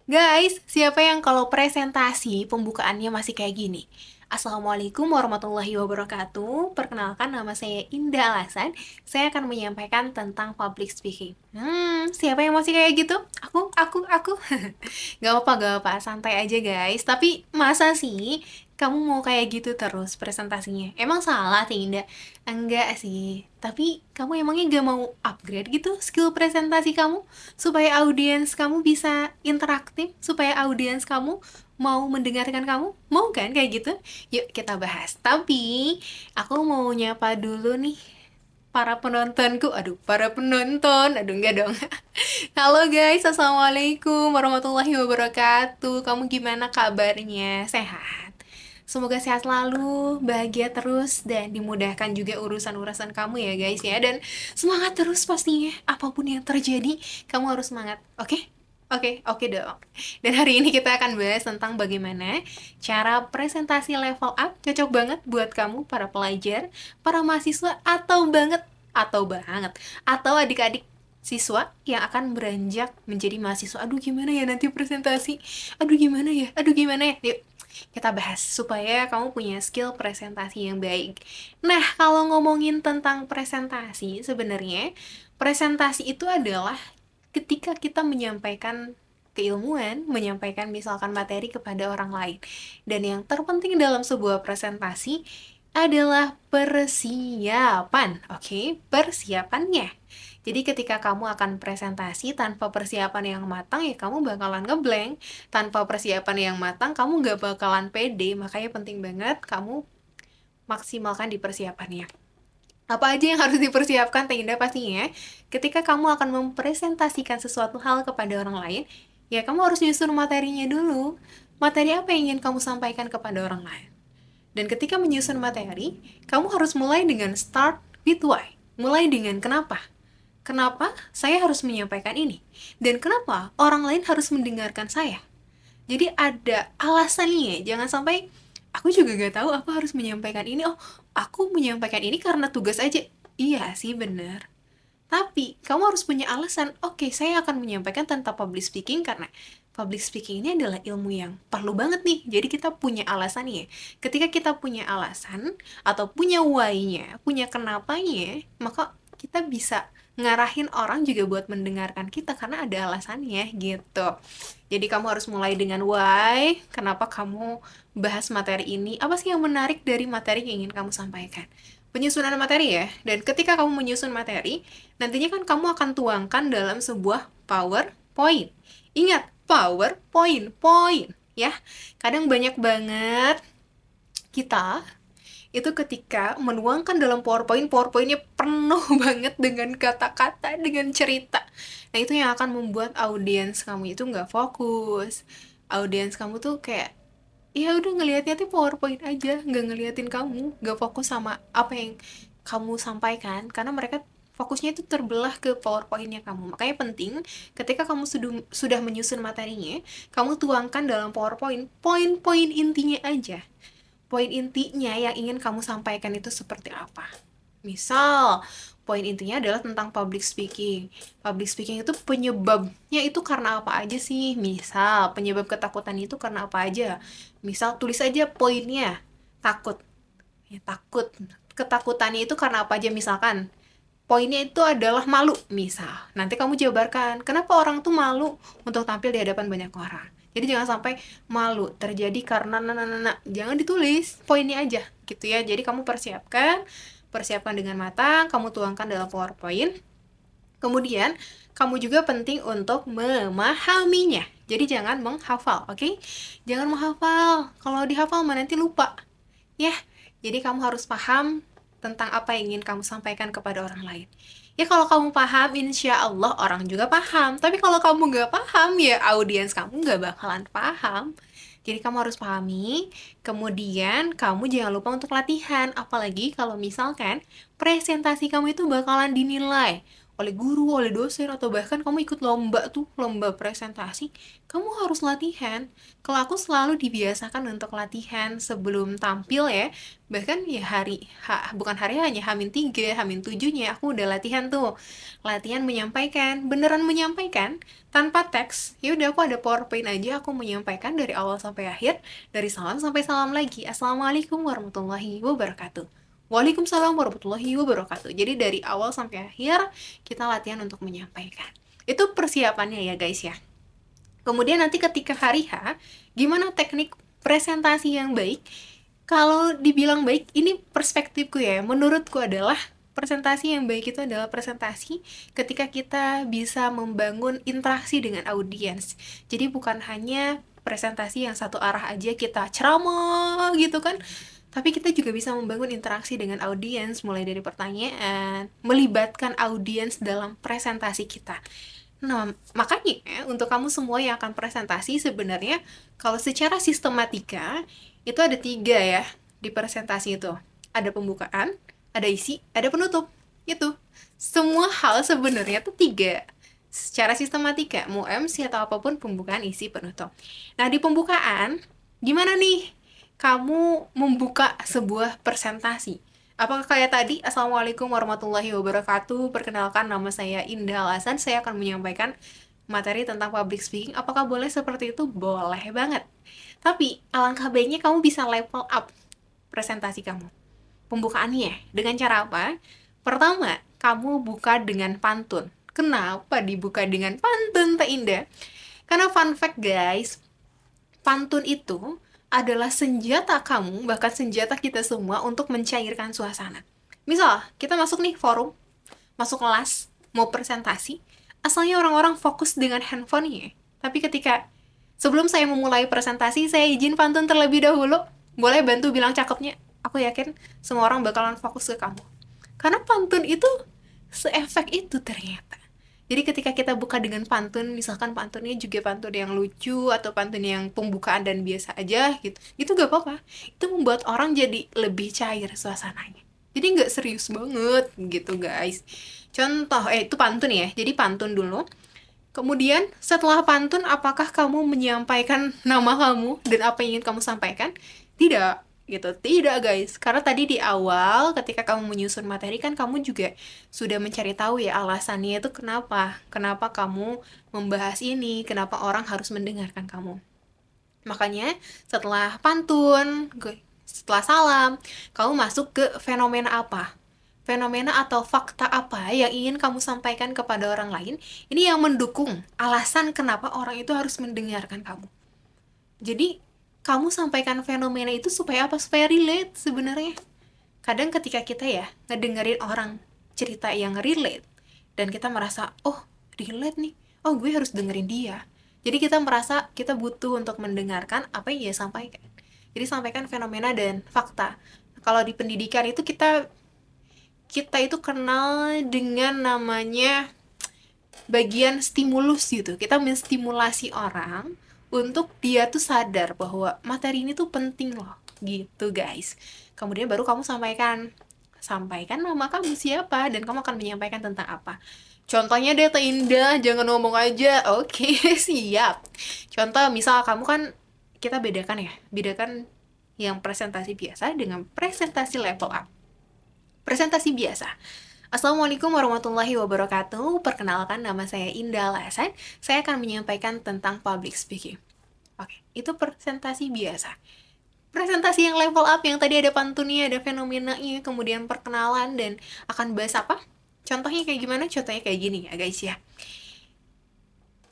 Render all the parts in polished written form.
Guys, siapa yang kalau presentasi pembukaannya masih kayak gini? Assalamualaikum warahmatullahi wabarakatuh. Perkenalkan, nama saya Indah Alasan. Saya akan menyampaikan tentang public speaking. Siapa yang masih kayak gitu? Aku. Gak apa-apa, santai aja guys. Tapi masa sih kamu mau kayak gitu terus presentasinya? Emang salah Tinda? Enggak sih. Tapi kamu emangnya gak mau upgrade gitu skill presentasi kamu? Supaya audiens kamu bisa interaktif, supaya audiens kamu mau mendengarkan kamu? Mau kan kayak gitu? Yuk kita bahas. Tapi aku mau nyapa dulu nih para penontonku. Aduh, para penonton. Aduh, enggak dong. Halo guys, Assalamualaikum warahmatullahi wabarakatuh. Kamu gimana kabarnya? Sehat? Semoga sehat selalu, bahagia terus, dan dimudahkan juga urusan-urusan kamu ya guys ya. Dan semangat terus pastinya, apapun yang terjadi, kamu harus semangat, oke? Oke dong. Dan hari ini kita akan bahas tentang bagaimana cara presentasi level up cocok banget buat kamu, para pelajar, para mahasiswa, atau adik-adik siswa yang akan beranjak menjadi mahasiswa. Aduh gimana ya nanti presentasi, aduh gimana ya, yuk kita bahas supaya kamu punya skill presentasi yang baik. Nah, kalau ngomongin tentang presentasi, sebenarnya presentasi itu adalah ketika kita menyampaikan keilmuan, menyampaikan misalkan materi kepada orang lain. Dan yang terpenting dalam sebuah presentasi adalah persiapan, oke? Persiapannya. Jadi ketika kamu akan presentasi tanpa persiapan yang matang, ya kamu bakalan ngeblank. Tanpa persiapan yang matang, kamu nggak bakalan pede. Makanya penting banget kamu maksimalkan di persiapannya. Apa aja yang harus dipersiapkan, Teh Indah, pastinya ketika kamu akan mempresentasikan sesuatu hal kepada orang lain, ya kamu harus nyusun materinya dulu. Materi apa yang ingin kamu sampaikan kepada orang lain? Dan ketika menyusun materi, kamu harus mulai dengan start with why. Mulai dengan kenapa. Kenapa saya harus menyampaikan ini? Dan kenapa orang lain harus mendengarkan saya? Jadi ada alasannya. Jangan sampai aku juga gak tahu aku harus menyampaikan ini. Oh, aku menyampaikan ini karena tugas aja. Iya sih, bener. Tapi kamu harus punya alasan. Oke, saya akan menyampaikan tentang public speaking karena public speaking ini adalah ilmu yang perlu banget nih. Jadi kita punya alasannya. Ketika kita punya alasan atau punya why-nya, punya kenapanya, maka kita bisa ngarahin orang juga buat mendengarkan kita karena ada alasannya gitu. Jadi kamu harus mulai dengan why, kenapa kamu bahas materi ini, apa sih yang menarik dari materi yang ingin kamu sampaikan. Penyusunan materi ya, dan ketika kamu menyusun materi, nantinya kan kamu akan tuangkan dalam sebuah PowerPoint. Ingat, PowerPoint, point ya. Kadang banyak banget kita itu ketika menuangkan dalam PowerPoint, PowerPointnya penuh banget dengan kata-kata, dengan cerita. Nah, itu yang akan membuat audiens kamu itu nggak fokus. Audiens kamu tuh kayak, ya udah ngelihatnya tuh PowerPoint aja, nggak ngeliatin kamu, nggak fokus sama apa yang kamu sampaikan, karena mereka fokusnya itu terbelah ke PowerPoint-nya kamu. Makanya penting, ketika kamu sudah menyusun materinya, kamu tuangkan dalam PowerPoint, poin-poin intinya aja. Poin intinya yang ingin kamu sampaikan itu seperti apa. Misal, poin intinya adalah tentang public speaking. Public speaking itu penyebabnya itu karena apa aja sih? Misal, penyebab ketakutan itu karena apa aja? Misal, tulis aja poinnya. Takut. Ya, takut. Ketakutannya itu karena apa aja? Misalkan, poinnya itu adalah malu, misal. Nanti kamu jabarkan, kenapa orang tuh malu untuk tampil di hadapan banyak orang. Jadi jangan sampai malu terjadi karena jangan ditulis, poinnya aja gitu ya. Jadi kamu persiapkan dengan matang, kamu tuangkan dalam PowerPoint. Kemudian, kamu juga penting untuk memahaminya. Jadi jangan menghafal, oke? Jangan menghafal. Kalau dihafal mah nanti lupa. Ya, jadi kamu harus paham tentang apa yang ingin kamu sampaikan kepada orang lain. Ya kalau kamu paham, insya Allah orang juga paham. Tapi kalau kamu nggak paham, ya audiens kamu nggak bakalan paham. Jadi kamu harus pahami, kemudian kamu jangan lupa untuk latihan. Apalagi kalau misalkan presentasi kamu itu bakalan dinilai. oleh guru, oleh dosen, atau bahkan kamu ikut lomba tuh, lomba presentasi, kamu harus latihan. Kalau aku selalu dibiasakan untuk latihan sebelum tampil ya, bahkan ya bukan hari hanya H-3, H-7-nya aku udah latihan tuh. Latihan menyampaikan, beneran menyampaikan, tanpa teks. Ya udah, aku ada PowerPoint aja, aku menyampaikan dari awal sampai akhir, dari salam sampai salam lagi. Assalamualaikum warahmatullahi wabarakatuh. Waalaikumsalam warahmatullahi wabarakatuh. Jadi dari awal sampai akhir kita latihan untuk menyampaikan. Itu persiapannya ya guys ya. Kemudian nanti ketika hari H, gimana teknik presentasi yang baik? Kalau dibilang baik, ini perspektifku ya. Menurutku adalah presentasi yang baik itu adalah presentasi ketika kita bisa membangun interaksi dengan audiens. Jadi bukan hanya presentasi yang satu arah aja kita ceramah gitu kan, tapi kita juga bisa membangun interaksi dengan audiens, mulai dari pertanyaan, melibatkan audiens dalam presentasi kita. Nah, makanya untuk kamu semua yang akan presentasi, sebenarnya kalau secara sistematika itu ada 3 ya di presentasi itu. Ada pembukaan, ada isi, ada penutup. Itu. Semua hal sebenarnya tuh 3. Secara sistematika, mau MC atau apapun, pembukaan, isi, penutup. Nah, di pembukaan, gimana nih kamu membuka sebuah presentasi? Apakah kayak tadi, Assalamualaikum warahmatullahi wabarakatuh, perkenalkan nama saya Indah Alasan, saya akan menyampaikan materi tentang public speaking. Apakah boleh seperti itu? Boleh banget. Tapi, alangkah baiknya kamu bisa level up presentasi kamu. Pembukaannya, dengan cara apa? Pertama, kamu buka dengan pantun. Kenapa dibuka dengan pantun, Teh Indah? Karena fun fact guys, pantun itu adalah senjata kamu, bahkan senjata kita semua untuk mencairkan suasana. Misal, kita masuk nih forum, masuk kelas, mau presentasi, asalnya orang-orang fokus dengan handphonenya. Tapi ketika, sebelum saya memulai presentasi, saya izin pantun terlebih dahulu. Boleh bantu bilang cakepnya? Aku yakin semua orang bakalan fokus ke kamu. Karena pantun itu seefek itu ternyata. Jadi ketika kita buka dengan pantun, misalkan pantunnya juga pantun yang lucu atau pantun yang pembukaan dan biasa aja gitu, itu gak apa-apa. Itu membuat orang jadi lebih cair suasananya. Jadi nggak serius banget gitu guys. Contoh, itu pantun ya. Jadi pantun dulu. Kemudian setelah pantun, apakah kamu menyampaikan nama kamu dan apa yang ingin kamu sampaikan? Tidak, gitu. Tidak guys. Karena tadi di awal ketika kamu menyusun materi kan kamu juga sudah mencari tahu ya alasannya itu kenapa. Kenapa kamu membahas ini, kenapa orang harus mendengarkan kamu. Makanya setelah pantun, setelah salam, kamu masuk ke fenomena apa? Fenomena atau fakta apa yang ingin kamu sampaikan kepada orang lain, ini yang mendukung alasan kenapa orang itu harus mendengarkan kamu. Jadi, kamu sampaikan fenomena itu supaya apa? Supaya relate sebenarnya. Kadang ketika kita ya ngedengerin orang cerita yang relate, dan kita merasa, oh relate nih, oh gue harus dengerin dia. Jadi kita merasa kita butuh untuk mendengarkan apa yang dia sampaikan. Jadi sampaikan fenomena dan fakta. Kalau di pendidikan itu kita itu kenal dengan namanya bagian stimulus gitu. Kita menstimulasi orang untuk dia tuh sadar bahwa materi ini tuh penting loh, gitu guys. Kemudian baru kamu sampaikan nama kamu siapa dan kamu akan menyampaikan tentang apa. Contohnya deh Teh Indah, jangan ngomong aja. Oke, siap. Contoh misal kamu kan, kita bedakan yang presentasi biasa dengan presentasi level up. Presentasi biasa. Assalamualaikum warahmatullahi wabarakatuh. Perkenalkan, nama saya Indah Alasan. Saya akan menyampaikan tentang public speaking. Oke, itu presentasi biasa. Presentasi yang level up, yang tadi ada pantunnya, ada fenomenanya, kemudian perkenalan, dan akan bahas apa? Contohnya kayak gimana? Contohnya kayak gini ya guys ya.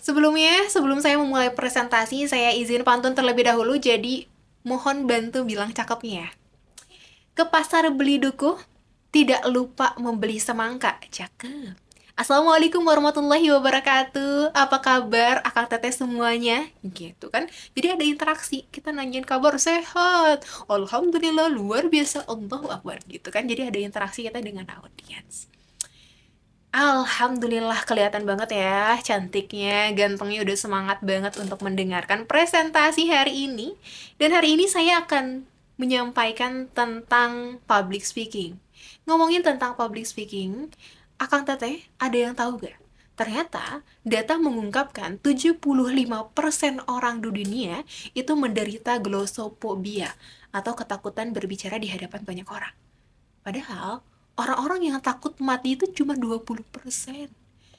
Sebelum saya memulai presentasi, saya izin pantun terlebih dahulu, jadi mohon bantu bilang cakepnya ya. Ke pasar beli duku, tidak lupa membeli semangka. Cakep. Assalamualaikum warahmatullahi wabarakatuh. Apa kabar akang teteh semuanya? Gitu kan. Jadi ada interaksi. Kita nanyain kabar sehat. Alhamdulillah luar biasa. Allahu Akbar gitu kan. Jadi ada interaksi kita dengan audiens. Alhamdulillah kelihatan banget ya cantiknya, gantengnya, udah semangat banget untuk mendengarkan presentasi hari ini. Dan hari ini saya akan menyampaikan tentang public speaking. Ngomongin tentang public speaking, Akang teteh, ada yang tahu gak? Ternyata data mengungkapkan 75% orang di dunia itu menderita glossophobia atau ketakutan berbicara di hadapan banyak orang. Padahal orang-orang yang takut mati itu cuma 20%.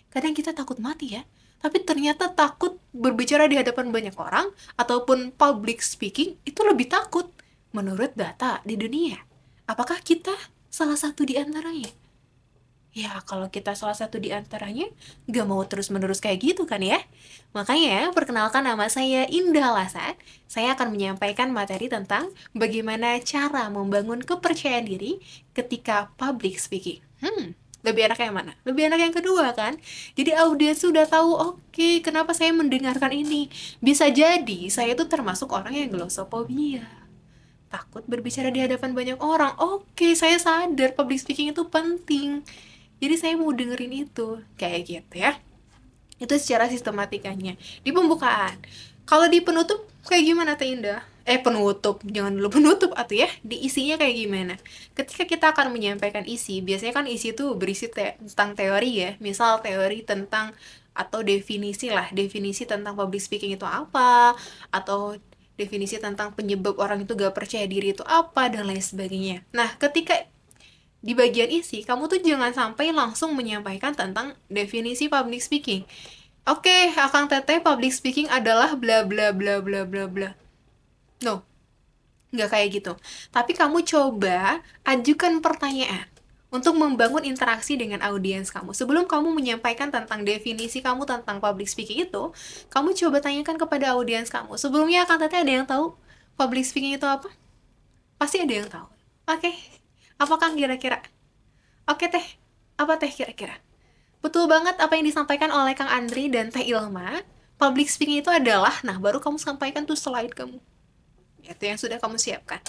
Kadang kita takut mati ya, tapi ternyata takut berbicara di hadapan banyak orang ataupun public speaking itu lebih takut menurut data di dunia. Apakah kita salah satu di antaranya? Ya, kalau kita salah satu di antaranya, nggak mau terus-menerus kayak gitu kan ya? Makanya, perkenalkan nama saya Indah Lasa. Saya akan menyampaikan materi tentang bagaimana cara membangun kepercayaan diri ketika public speaking. Lebih enak yang mana? Lebih enak yang kedua kan? Jadi audiens sudah tahu, oke, kenapa saya mendengarkan ini. Bisa jadi saya itu termasuk orang yang glossophobia. Takut berbicara di hadapan banyak orang. Oke, saya sadar public speaking itu penting. Jadi saya mau dengerin itu, kayak gitu ya. Itu secara sistematikanya. Di pembukaan. Kalau di penutup kayak gimana Teh Indah? Penutup, jangan dulu penutup atuh ya. Di isinya kayak gimana? Ketika kita akan menyampaikan isi, biasanya kan isi itu berisi tentang teori ya. Misal teori tentang atau definisi lah, definisi tentang public speaking itu apa, atau definisi tentang penyebab orang itu gak percaya diri itu apa, dan lain sebagainya. Nah, ketika di bagian isi, kamu tuh jangan sampai langsung menyampaikan tentang definisi public speaking. Oke, Akang Teteh, public speaking adalah bla bla bla bla bla bla. No, nggak kayak gitu. Tapi kamu coba ajukan pertanyaan untuk membangun interaksi dengan audiens kamu. Sebelum kamu menyampaikan tentang definisi kamu tentang public speaking itu, kamu coba tanyakan kepada audiens kamu. Sebelumnya Akang Teteh ada yang tahu public speaking itu apa? Pasti ada yang tahu. Oke, apakah kira-kira? Oke Teh, apa Teh kira-kira? Betul banget apa yang disampaikan oleh Kang Andri dan Teh Ilma. Public speaking itu adalah, nah baru kamu sampaikan tuh slide kamu. Itu yang sudah kamu siapkan.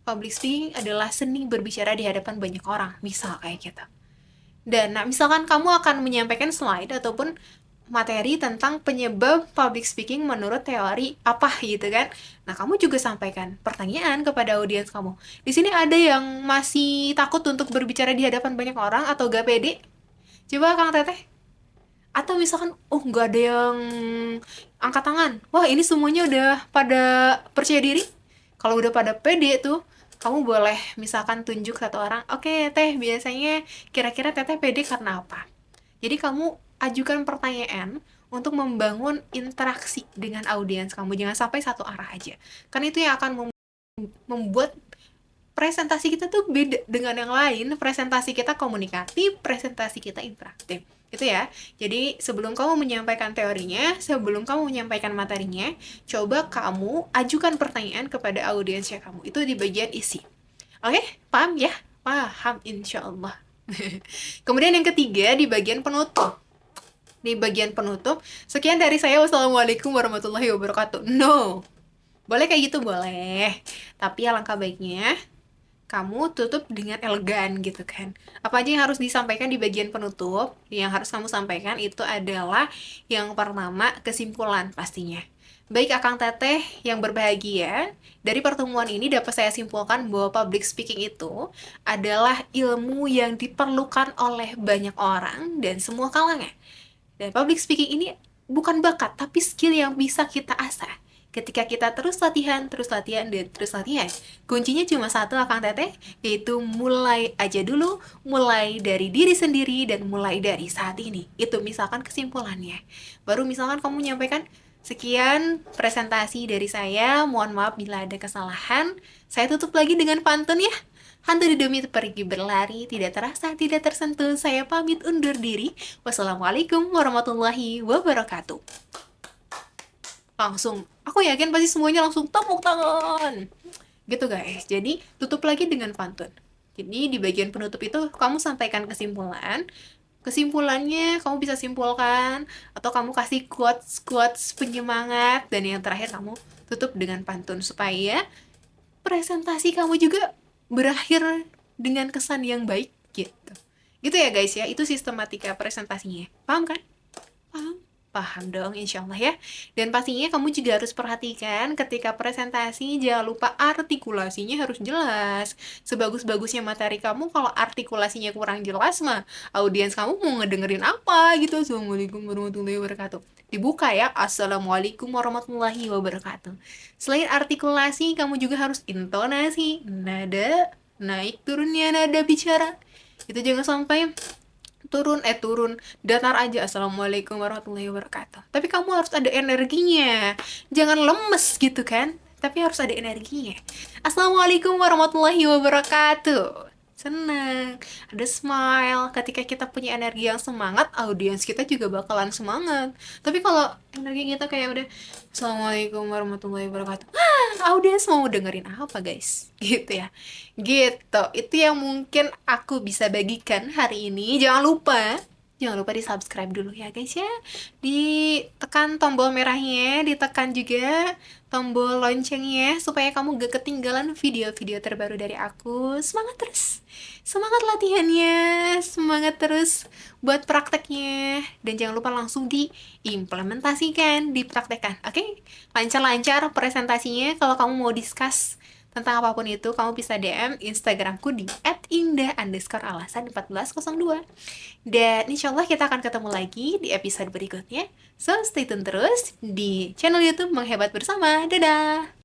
Public speaking adalah seni berbicara di hadapan banyak orang, misal kayak gitu. Dan nah, misalkan kamu akan menyampaikan slide ataupun materi tentang penyebab public speaking menurut teori apa gitu kan. Nah, kamu juga sampaikan pertanyaan kepada audiens kamu. Di sini ada yang masih takut untuk berbicara di hadapan banyak orang atau gak pede? Coba Kang Teteh. Atau misalkan, oh nggak ada yang angkat tangan. Wah ini semuanya udah pada percaya diri. Kalau udah pada pede tuh, kamu boleh misalkan tunjuk satu orang, oke Teh, biasanya kira-kira Teteh pede karena apa? Jadi kamu ajukan pertanyaan untuk membangun interaksi dengan audiens kamu. Jangan sampai satu arah aja. Kan itu yang akan membuat presentasi kita tuh beda dengan yang lain. Presentasi kita komunikatif, presentasi kita interaktif. Itu ya. Jadi sebelum kamu menyampaikan teorinya, sebelum kamu menyampaikan materinya, coba kamu ajukan pertanyaan kepada audiensnya kamu. Itu di bagian isi. Oke? Paham ya? Paham insya Allah. Kemudian yang ketiga di bagian penutup. Di bagian penutup, sekian dari saya. Wassalamualaikum warahmatullahi wabarakatuh. No. Boleh kayak gitu, boleh. Tapi alangkah baiknya kamu tutup dengan elegan gitu kan. Apa aja yang harus disampaikan di bagian penutup? Yang harus kamu sampaikan itu adalah yang pertama, kesimpulan pastinya. Baik Akang Teteh yang berbahagia, dari pertemuan ini dapat saya simpulkan bahwa public speaking itu adalah ilmu yang diperlukan oleh banyak orang dan semua kalangan. Dan public speaking ini bukan bakat, tapi skill yang bisa kita asah. Ketika kita terus latihan, dan terus latihan. Kuncinya cuma satu Akang Teteh, yaitu mulai aja dulu, mulai dari diri sendiri, dan mulai dari saat ini. Itu misalkan kesimpulannya. Baru misalkan kamu menyampaikan, sekian presentasi dari saya, mohon maaf bila ada kesalahan. Saya tutup lagi dengan pantun ya. Hantu di demi pergi berlari, tidak terasa, tidak tersentuh. Saya pamit undur diri. Wassalamualaikum warahmatullahi wabarakatuh. Langsung, aku yakin pasti semuanya langsung tepuk tangan. Gitu guys, jadi tutup lagi dengan pantun. Jadi di bagian penutup itu kamu sampaikan kesimpulan. Kesimpulannya kamu bisa simpulkan, atau kamu kasih quotes-quotes penyemangat, dan yang terakhir kamu tutup dengan pantun supaya presentasi kamu juga berakhir dengan kesan yang baik gitu. Gitu ya guys ya, itu sistematika presentasinya. Paham kan? Paham? Paham dong, insya Allah ya. Dan pastinya kamu juga harus perhatikan ketika presentasi, jangan lupa artikulasinya harus jelas. Sebagus-bagusnya materi kamu, kalau artikulasinya kurang jelas mah, audiens kamu mau ngedengerin apa gitu. Assalamualaikum warahmatullahi wabarakatuh. Dibuka ya, Assalamualaikum warahmatullahi wabarakatuh. Selain artikulasi, kamu juga harus intonasi, nada, naik turunnya nada bicara. Itu jangan sampai turun datar aja assalamualaikum warahmatullahi wabarakatuh, tapi kamu harus ada energinya, jangan lemes gitu kan, tapi harus ada energinya. Assalamualaikum warahmatullahi wabarakatuh, senang, ada smile. Ketika kita punya energi yang semangat, audiens kita juga bakalan semangat. Tapi kalau energi kita kayak udah assalamualaikum warahmatullahi wabarakatuh, audiens mau dengerin apa guys, gitu ya. Gitu, itu yang mungkin aku bisa bagikan hari ini. Jangan lupa di subscribe dulu ya guys ya. Ditekan tombol merahnya, ditekan juga tombol loncengnya supaya kamu gak ketinggalan video-video terbaru dari aku. Semangat terus, semangat latihannya, semangat terus buat prakteknya. Dan jangan lupa langsung diimplementasikan, dipraktekkan. Oke? Lancar-lancar presentasinya. Kalau kamu mau discuss tentang apapun itu, kamu bisa DM Instagramku di @indah_alasan1402. Dan insya Allah kita akan ketemu lagi di episode berikutnya. So, stay tune terus di channel YouTube Menghebat Bersama. Dadah!